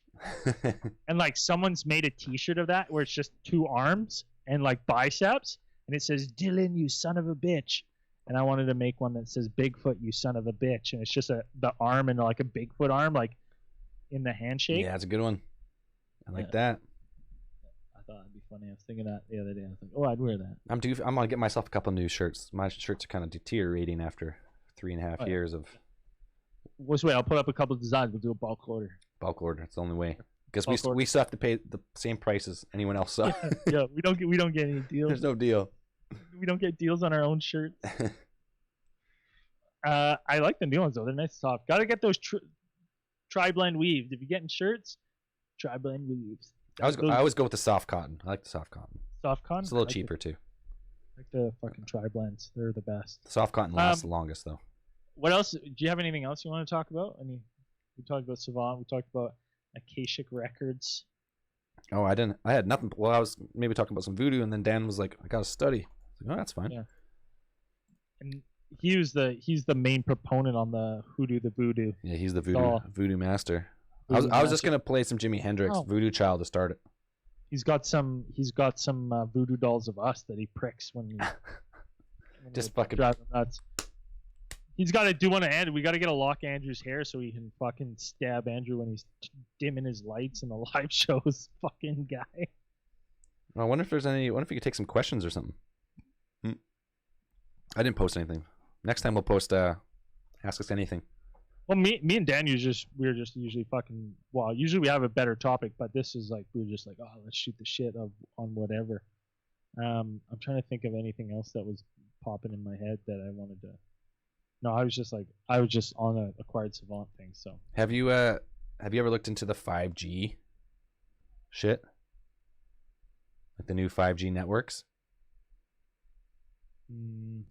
And like someone's made a t-shirt of that where it's just two arms and like biceps and it says, Dylan, you son of a bitch. And I wanted to make one that says Bigfoot, you son of a bitch. And it's just the arm and like a Bigfoot arm like in the handshake. Yeah, that's a good one. I like that. I thought it'd be funny. I was thinking that the other day. I was like, oh, I'd wear that. I'm gonna get myself a couple new shirts. My shirts are kind of deteriorating after 3.5 years of. Wait, I'll put up a couple of designs. We'll do a bulk order. Bulk order. It's the only way. Because we still have to pay the same price as anyone else. So. Yeah, we don't get any deals. There's no deal. We don't get deals on our own shirts. I like the new ones though. They're nice and soft. Got to get those tri-blend weaves. If you're getting shirts, tri-blend weaves. I always go with the soft cotton. I like the soft cotton. Soft cotton. It's a little cheaper too. I like the fucking tri-blends. They're the best. The soft cotton lasts the longest though. What else? Do you have anything else you want to talk about? We talked about Savant. We talked about Akashic Records. Oh, I didn't. I had nothing. Well, I was maybe talking about some voodoo, and then Dan was like, "I got to study." I was like, "Oh, that's fine." Yeah. And he's the main proponent on the hoodoo, the voodoo. Yeah, he's the voodoo master. I was just gonna play some Jimi Hendrix, Voodoo Child, to start it. He's got some voodoo dolls of us that he pricks when just fucking drive him nuts. He's got to do one of Andrew. We got to get a lock Andrew's hair so he can fucking stab Andrew when he's dimming his lights in the live shows. Fucking guy. I wonder if there's any. I wonder if you could take some questions or something. I didn't post anything. Next time we'll post. Ask us anything. Well, me and Dan we're just usually fucking. Well, usually we have a better topic, but this is like we're just like, oh, let's shoot the shit on whatever. I'm trying to think of anything else that was popping in my head that I wanted to. No, I was just on a acquired savant thing. So have you ever looked into the 5G shit, like the new 5G networks, and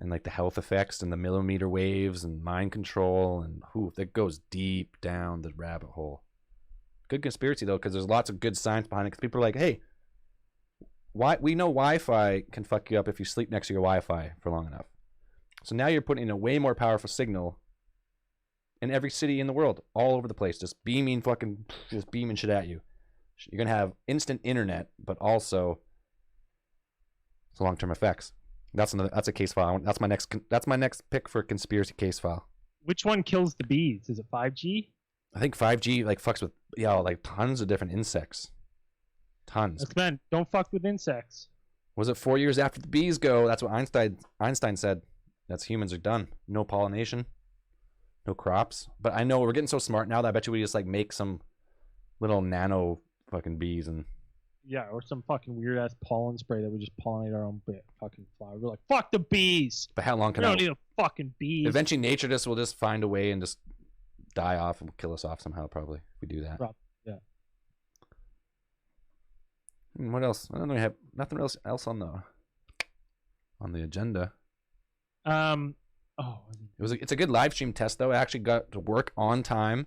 like the health effects and the millimeter waves and mind control and that goes deep down the rabbit hole. Good conspiracy though, because there's lots of good science behind it. Because people are like, hey, we know Wi-Fi can fuck you up if you sleep next to your Wi-Fi for long enough. So now you're putting in a way more powerful signal in every city in the world, all over the place, just beaming shit at you. You're gonna have instant internet, but also it's long-term effects. That's a case file. That's my next pick for conspiracy case file. Which one kills the bees? Is it 5G? I think 5G like fucks with like tons of different insects. Tons. Man, don't fuck with insects. Was it 4 years after the bees go? That's what Einstein said. That's humans are done. No pollination, no crops. But I know we're getting so smart now that I bet you we just like make some little nano fucking bees and. Yeah, or some fucking weird ass pollen spray that we just pollinate our own fucking flower. We're like, fuck the bees. But how long can we don't need a fucking bees? Eventually, nature will just find a way and just die off and kill us off somehow. Probably if we do that. Yeah. What else? I don't know. We have nothing else on the agenda. It's a good live stream test though. It actually got to work on time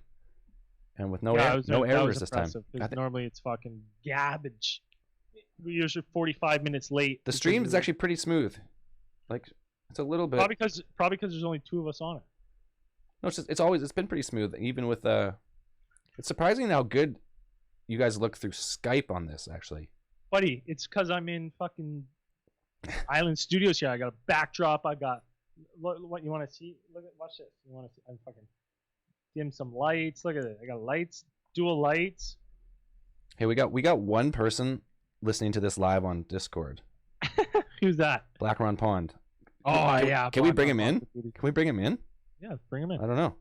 and with no errors this time. Normally it's fucking garbage. We're usually 45 minutes late. The stream is actually pretty smooth. Like it's a little bit probably because there's only two of us on it. No, it's been pretty smooth. Even with it's surprising how good you guys look through Skype on this actually. Buddy, it's because I'm in fucking Island Studios here. I got a backdrop. I got what you want to see? Watch this. You want to see? I'm fucking dim some lights. Look at it. I got lights, dual lights. Hey, we got one person listening to this live on Discord. Who's that? Black Ron Pond. Yeah. Can we bring him in? Can we bring him in? Yeah, bring him in. I don't know.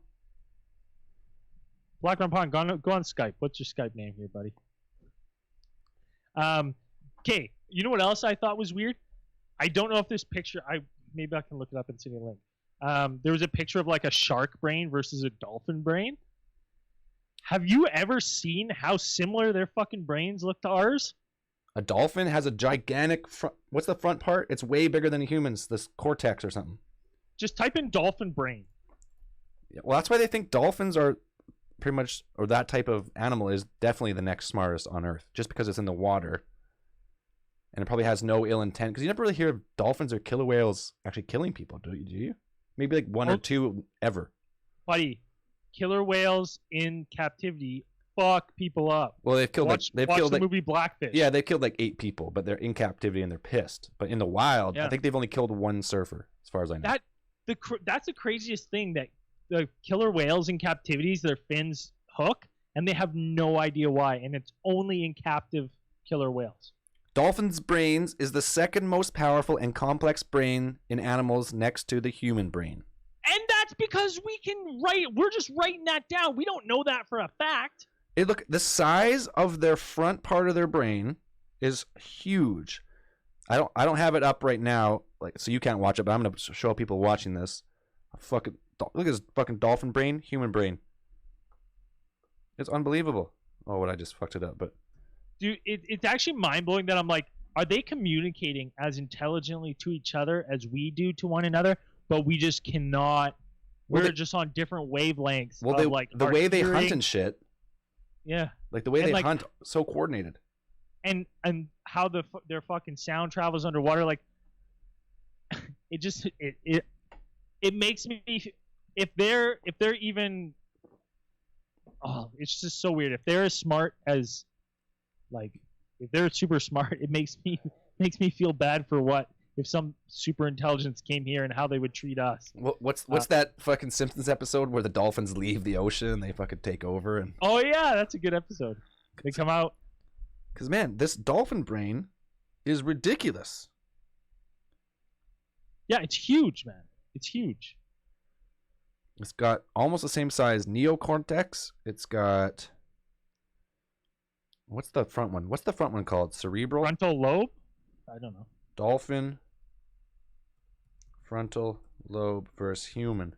Black Ron Pond, go on Skype. What's your Skype name here, buddy? Okay. You know what else I thought was weird? I don't know if this picture. Maybe I can look it up and send you a link. There was a picture of like a shark brain versus a dolphin brain. Have you ever seen how similar their fucking brains look to ours? A dolphin has a gigantic front. What's the front part? It's way bigger than a human's. This cortex or something. Just type in dolphin brain. Yeah, well, that's why they think dolphins are pretty much, or that type of animal is definitely the next smartest on Earth, just because it's in the water, and it probably has no ill intent. Because you never really hear of dolphins or killer whales actually killing people, do you? Maybe like one or two ever. Buddy, killer whales in captivity fuck people up. Well, they've killed watch the movie Blackfish. Yeah, they've killed like 8 people, but they're in captivity and they're pissed. But in the wild, Yeah. I think they've only killed 1 surfer, as far as I know. That's the craziest thing, that the killer whales in captivities, their fins hook, and they have no idea why, and it's only in captive killer whales. Dolphins' brains is the second most powerful and complex brain in animals, next to the human brain. And that's because we're just writing that down. We don't know that for a fact. Look, the size of their front part of their brain is huge. I don't have it up right now, like, so you can't watch it, but I'm gonna show people watching this. Look at this fucking dolphin brain, human brain. It's unbelievable. Oh, what I just fucked it up, but Dude, it's actually mind blowing that I'm like, are they communicating as intelligently to each other as we do to one another? But we just cannot. We're just on different wavelengths. Well, the way they hunt and shit. Yeah. Like the way they hunt, so coordinated. And how their fucking sound travels underwater, like it makes me, if they're even, oh, it's just so weird. If they're as smart as, like, if they're super smart, it makes me feel bad for if some super intelligence came here and how they would treat us. What's that fucking Simpsons episode where the dolphins leave the ocean and they fucking take over? And oh yeah, that's a good episode. They come out. Because, man, this dolphin brain is ridiculous. Yeah, it's huge, man. It's huge. It's got almost the same size neocortex. It's got... What's the front one? What's the front one called? Cerebral? Frontal lobe? I don't know. Dolphin, frontal lobe versus human.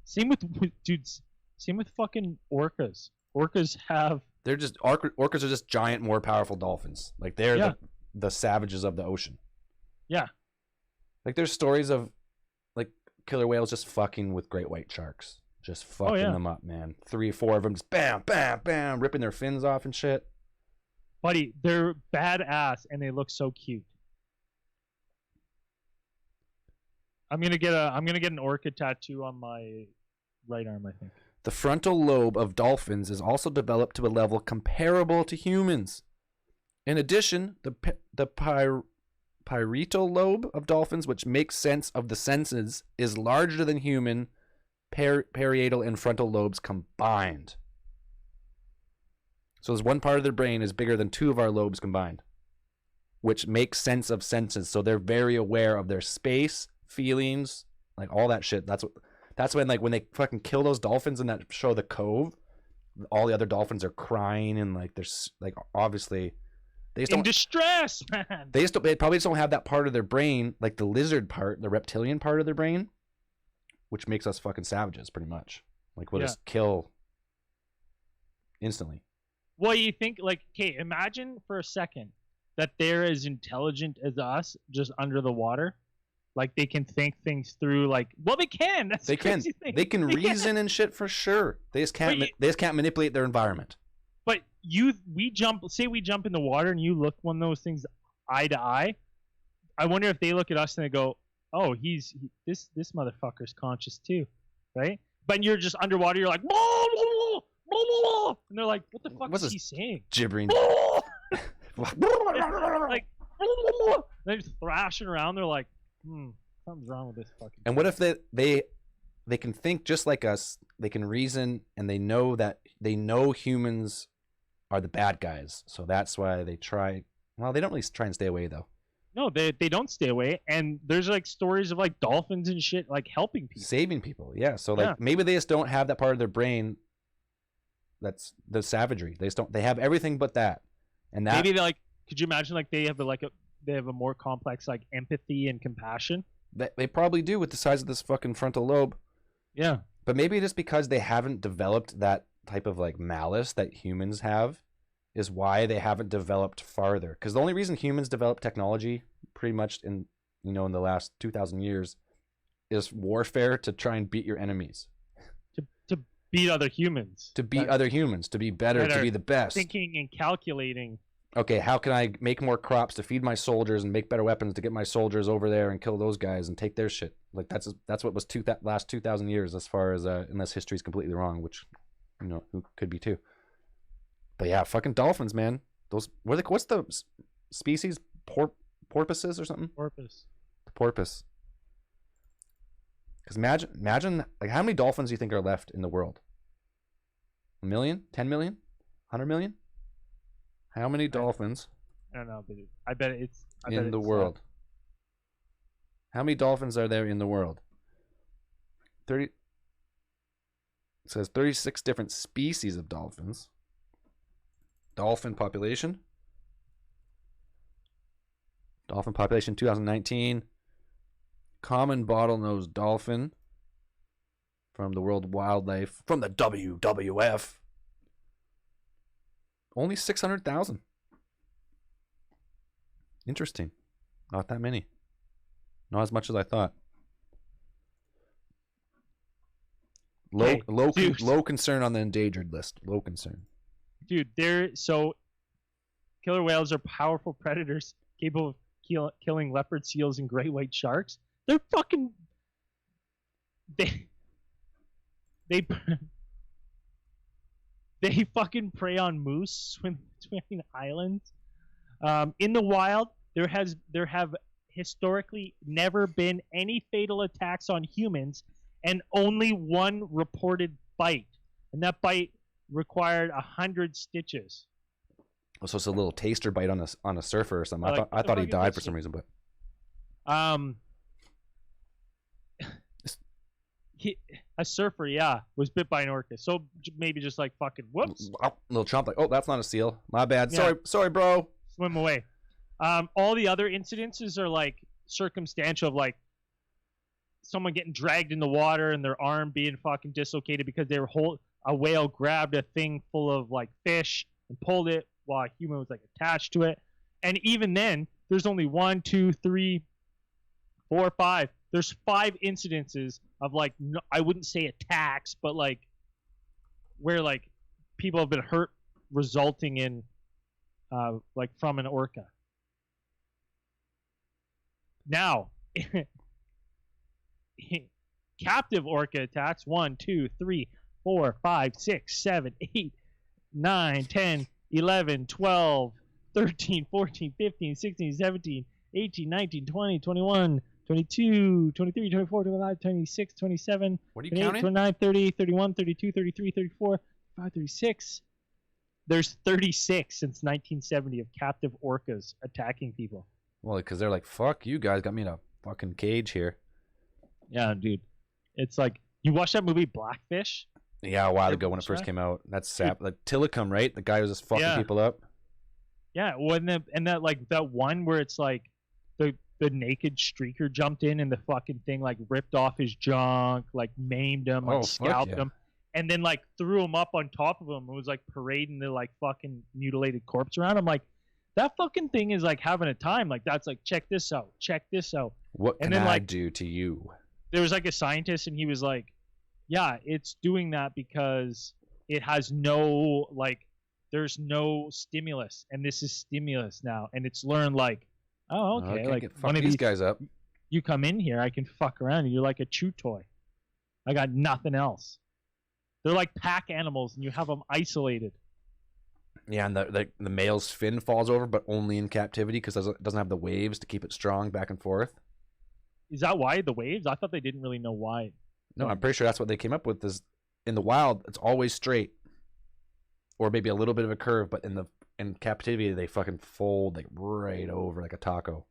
Same with dudes. Same with fucking orcas. Orcas have... They're just orcas are just giant, more powerful dolphins. Like they're the savages of the ocean. Yeah. Like there's stories of like killer whales just fucking with great white sharks, just fucking them up, man. 3 or 4 of them just bam, bam, bam, ripping their fins off and shit. Buddy, they're badass and they look so cute. I'm gonna get an orca tattoo on my right arm, I think. The frontal lobe of dolphins is also developed to a level comparable to humans. In addition, the parietal lobe of dolphins, which makes sense of the senses, is larger than human parietal and frontal lobes combined. So there's one part of their brain is bigger than 2 of our lobes combined, which makes sense of senses. So they're very aware of their space, feelings, like all that shit. That's when like when they fucking kill those dolphins in that show The Cove, all the other dolphins are crying and like there's like obviously they just in don't, distress, man. They probably just don't have that part of their brain, like the lizard part, the reptilian part of their brain, which makes us fucking savages pretty much. Like we'll just kill instantly. Well, you think like, okay, imagine for a second that they're as intelligent as us, just under the water. Like they can think things through. Like, well, they can. That's the crazy thing. They can reason and shit for sure. They just can't. They just can't manipulate their environment. But we jump in the water and you look one of those things eye to eye. I wonder if they look at us and they go, "Oh, this motherfucker's conscious too," right? But you're just underwater. You're like, "Blah, blah, blah, blah," and they're like, "What the fuck is he saying?" Gibbering. Like, they're just thrashing around. They're like, something's wrong with this fucking. And what if they can think just like us? They can reason, and they know humans are the bad guys. So that's why they try. Well, they don't really try and stay away though. No, they don't stay away. And there's like stories of like dolphins and shit like helping people, saving people. Yeah. So like maybe they just don't have that part of their brain. That's the savagery. They just don't. They have everything but that. And that maybe they like. Could you imagine like they have a more complex like empathy and compassion? They probably do with the size of this fucking frontal lobe. Yeah. But maybe just because they haven't developed that type of like malice that humans have is why they haven't developed farther. Because the only reason humans developed technology pretty much in the last 2,000 years is warfare to try and beat your enemies. To beat other humans. To beat other humans, to be better, to be the best. Thinking and calculating. Okay, how can I make more crops to feed my soldiers and make better weapons to get my soldiers over there and kill those guys and take their shit? Like that's what was last 2,000 years, as far as unless history's completely wrong, which who could be too. But yeah, fucking dolphins, man. Those what's the species? Porpoises or something? Porpoise. The porpoise. Because imagine like how many dolphins do you think are left in the world? 1 million? 10 million? 100 million? How many dolphins? I don't know, but I bet it's in the world. How many dolphins are there in the world? 30. It says 36 different species of dolphins. Dolphin population. Dolphin population 2019. Common bottlenose dolphin from the World Wildlife, from the WWF. Only 600,000. Interesting. Not that many. Not as much as I thought. Low concern on the endangered list. Low concern. Dude, killer whales are powerful predators capable of killing leopard seals and great white sharks. They're fucking... They fucking prey on moose swimming between islands. In the wild, there have historically never been any fatal attacks on humans, and only one reported bite, and that bite required 100 stitches. Oh, so it's a little taster bite on a surfer or something. I thought he died for some reason, but a surfer, was bit by an orca. So maybe just like fucking whoops. Little chomp, like, oh, that's not a seal. My bad. Yeah. Sorry, bro. Swim away. All the other incidences are like circumstantial, of like someone getting dragged in the water and their arm being fucking dislocated because a whale grabbed a thing full of like fish and pulled it while a human was like attached to it. And even then, there's only 1, 2, 3, 4, 5. There's 5 incidences of like, no, I wouldn't say attacks, but like where like people have been hurt resulting in like from an orca. Now, captive orca attacks 1, 2, 3, 4, 5, 6, 7, 8, 9, 10, 11, 12, 13, 14, 15, 16, 17, 18, 19, 20, 21, 22, 23, 24, 25, 26, 27, what are you 28, counting? 29, 30, 31, 32, 33, 34, 35, 36. There's 36 since 1970 of captive orcas attacking people. Well, because they're like, fuck, you guys got me in a fucking cage here. Yeah, dude. It's like, you watched that movie Blackfish? Yeah, a while ago when it first came out. That's sap. Like Tillicum, right? The guy who was just fucking people up. Yeah, and that like that one where it's like the naked streaker jumped in and the fucking thing like ripped off his junk, like maimed him, like scalped him, and then like threw him up on top of him and was like parading the like fucking mutilated corpse around. I'm like, that fucking thing is like having a time. Like that's like, check this out. What can I do to you? There was like a scientist and he was like, yeah, it's doing that because it has no like, there's no stimulus, and this is stimulus now, and it's learned like, oh, okay, like one of these guys up. You come in here, I can fuck around, and you're like a chew toy. I got nothing else. They're like pack animals, and you have them isolated. Yeah, and the male's fin falls over, but only in captivity because it doesn't have the waves to keep it strong back and forth. Is that why the waves? I thought they didn't really know why. No, I'm pretty sure that's what they came up with. Is in the wild, it's always straight, or maybe a little bit of a curve, but in captivity they fucking fold like right over like a taco.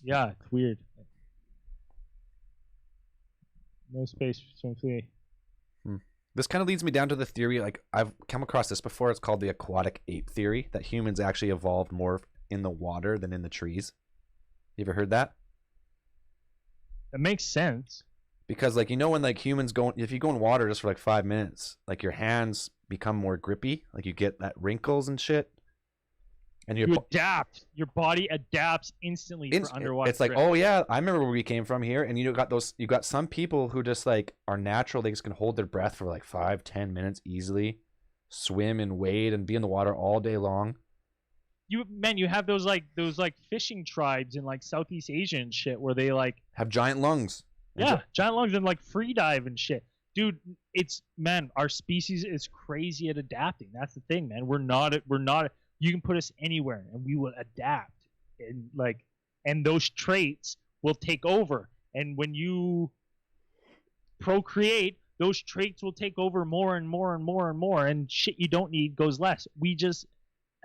Yeah, it's weird. No space for free. This kind of leads me down to the theory, like I've come across this before. It's called the aquatic ape theory, that humans actually evolved more in the water than in the trees. You ever heard that? That makes sense. Because like, when like humans go, if you go in water just for like 5 minutes, like your hands become more grippy, like you get that wrinkles and shit. And you adapt. Your body adapts instantly for underwater. It's like, grip. oh yeah, I remember where we came from here. And you got some people who just like are natural. They just can hold their breath for like 5-10 minutes easily, swim and wade and be in the water all day long. You have those fishing tribes in like Southeast Asia and shit where they like have giant lungs. Yeah, giant lungs and like free dive and shit. Dude, our species is crazy at adapting. That's the thing, man. We're not you can put us anywhere and we will adapt. And those traits will take over. And when you procreate, those traits will take over more and more and more and more, and shit you don't need goes less. We just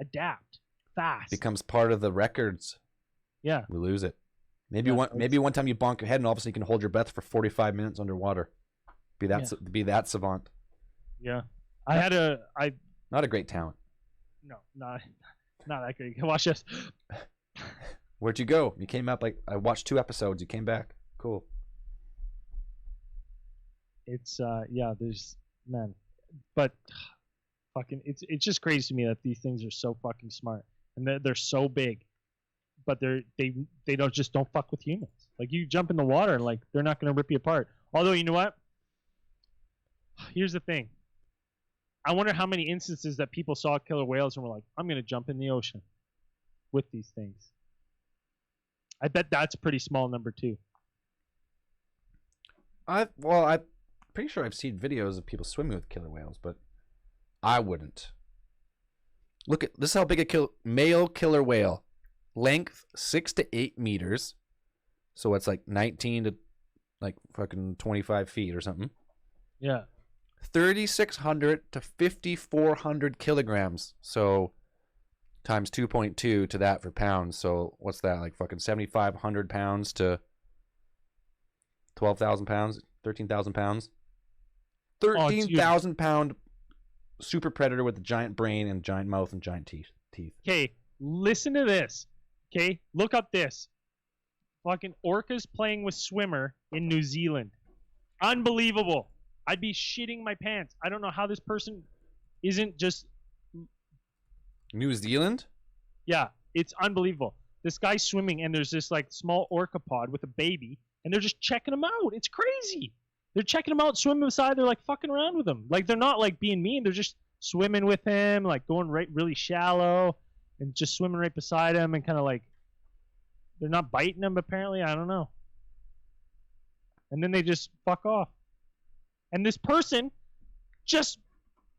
adapt fast. Becomes part of the records. Yeah. We lose it. Maybe one time you bonk your head and all of a sudden you can hold your breath for 45 minutes underwater. Be that savant. Yeah. Not a great talent. No, not that great. Watch this. Where'd you go? You came up like I watched 2 episodes. You came back. Cool. It's but fucking it's just crazy to me that these things are so fucking smart and they're so big, but they don't fuck with humans. Like you jump in the water and like they're not gonna rip you apart. Although you know what? Here's the thing. I wonder how many instances that people saw killer whales and were like, I'm going to jump in the ocean with these things. I bet that's a pretty small number too. I'm pretty sure I've seen videos of people swimming with killer whales, but I wouldn't. Look at this is how big a male killer whale. Length 6 to 8 meters. So it's like 19 to like fucking 25 feet or something. Yeah. 3,600 to 5,400 kilograms. So times 2.2 to that for pounds. So what's that? Like fucking 7,500 pounds to 12,000 pounds, 13,000 pounds. 13,000 pound super predator with a giant brain and giant mouth and giant teeth. Okay, listen to this. Okay, look up this. Fucking orcas playing with swimmer in New Zealand. Unbelievable. I'd be shitting my pants. I don't know how this person isn't just... New Zealand? Yeah, it's unbelievable. This guy's swimming and there's this like small orca pod with a baby and they're just checking him out. It's crazy. They're checking him out, swimming beside. They're like fucking around with him. Like they're not like being mean. They're just swimming with him, like going right really shallow and just swimming right beside him and kind of like... They're not biting him apparently. I don't know. And then they just fuck off. And this person just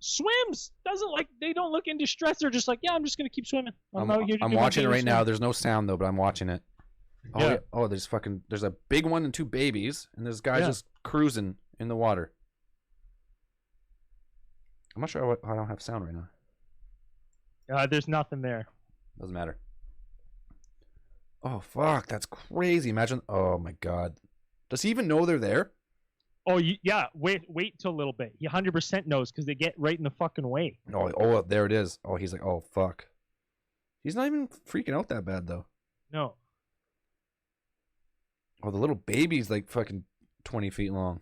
swims. They don't look in distress. They're just like, yeah, I'm just gonna keep swimming. I'm watching it right now. There's no sound though, but I'm watching it. Oh, yeah. Oh, there's a big one and 2 babies, and this guy's just cruising in the water. I'm not sure I don't have sound right now. There's nothing there. Doesn't matter. Oh fuck, that's crazy. Imagine. Oh my god. Does he even know they're there? Oh, yeah. Wait till a little bit. He 100% knows because they get right in the fucking way. Oh, there it is. Oh, he's like, oh, fuck. He's not even freaking out that bad, though. No. Oh, the little baby's like fucking 20 feet long.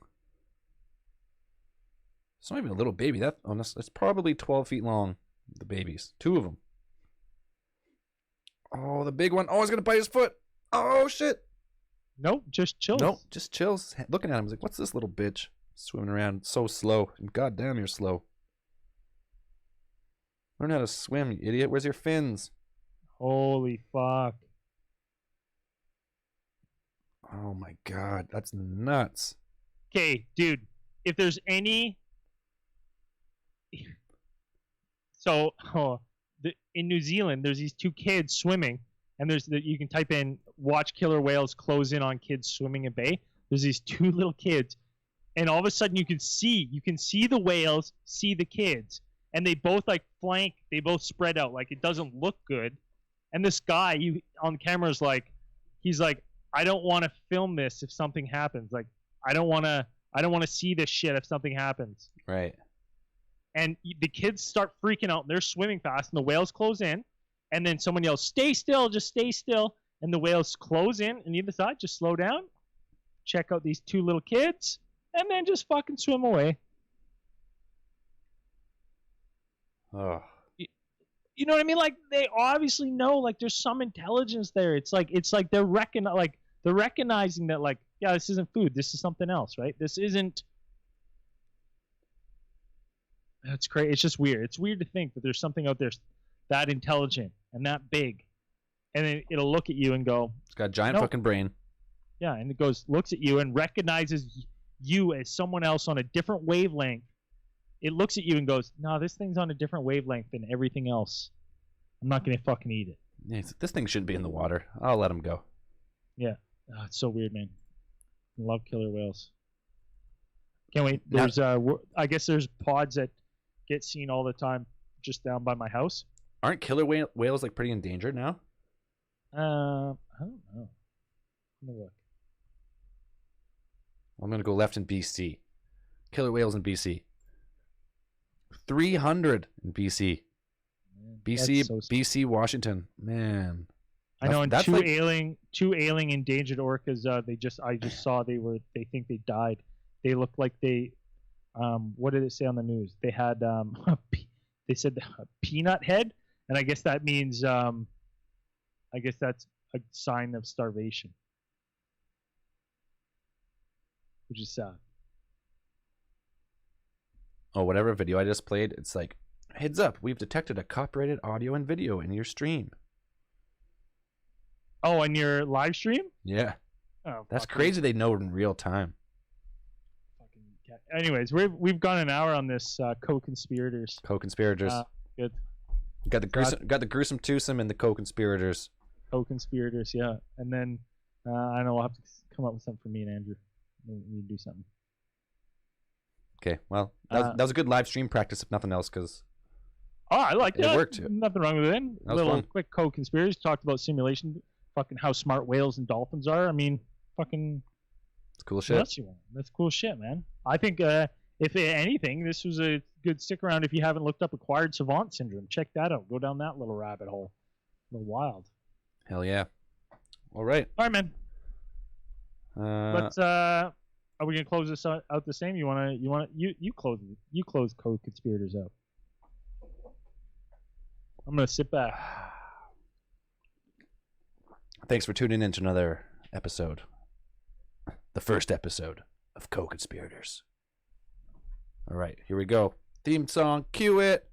It's not even a little baby. That's probably 12 feet long, the babies. 2 of them. Oh, the big one. Oh, he's going to bite his foot. Oh, shit. Nope, just chills. Nope, just chills. Looking at him, he's like, what's this little bitch swimming around so slow? God damn, you're slow. Learn how to swim, you idiot. Where's your fins? Holy fuck. Oh my god, that's nuts. Okay, dude, if there's any... So, in New Zealand, there's these 2 kids swimming. And you can type in watch killer whales close in on kids swimming in bay. There's these 2 little kids, and all of a sudden you can see the whales, see the kids, and they both like flank. They both spread out. Like it doesn't look good. And this guy on camera is like, he's like, I don't want to film this if something happens. Like I don't want to see this shit if something happens. Right. And the kids start freaking out. And they're swimming fast, and the whales close in. And then someone yells, stay still, just stay still. And the whales close in on either side, just slow down, check out these 2 little kids, and then just fucking swim away. Oh. You know what I mean? Like they obviously know. Like there's some intelligence there. It's like they're recognizing that like, yeah, this isn't food. This is something else, right? This isn't. That's crazy. It's just weird. It's weird to think that there's something out there that intelligent and that big, and then it'll look at you and go, It's got a giant Nope. fucking brain. yeah, and it goes, looks at you and recognizes you as someone else on a different wavelength. It looks at you and goes, no, this thing's on a different wavelength than everything else. I'm not gonna fucking eat it. Yeah, this thing shouldn't be in the water. I'll let him go. Yeah, it's so weird, man. I love killer whales. Can't wait. Now- There's I guess there's pods that get seen all the time just down by my house. Aren't killer whales like pretty endangered now? I don't know. Let me look. I'm gonna go left in BC. Killer whales in BC. 300 in BC. Man, BC, that's so BC, Washington. Man, I know, and That's two like- ailing endangered orcas. I just saw they think they died. They looked like they, what did it say on the news? They had they said a peanut head, and I guess that means I guess that's a sign of starvation, which is sad. oh, whatever video I just played, it's like, heads up, we've detected a copyrighted audio and video in your stream. Oh, and your live stream? Yeah, Oh, that's fucking- crazy. They know in real time. fucking cat. Anyways, we've gone an hour on this co-conspirators. Co-conspirators. Good. got the gruesome twosome and the co-conspirators. Co-conspirators, yeah. And then I know I'll have to come up with something for me and Andrew. We need to do something. Okay, well, that was a good live stream practice, if nothing else, because Oh, I like It that. worked. Nothing wrong with it. was Little fun. quick co-conspirators. Talked about simulation. Fucking how smart whales and dolphins are. I mean, fucking it's cool what shit. else you want? That's cool shit, man. I think if anything, this was a good stick around if you haven't looked up acquired savant syndrome. Check that out. Go down that little rabbit hole. A little wild. Hell yeah. All right. All right, man. Let's are we gonna close this out the same? You close co-conspirators out. I'm gonna sit back. Thanks for tuning in to another episode. The first episode of Co-Conspirators. All right, here we go. Theme song, cue it.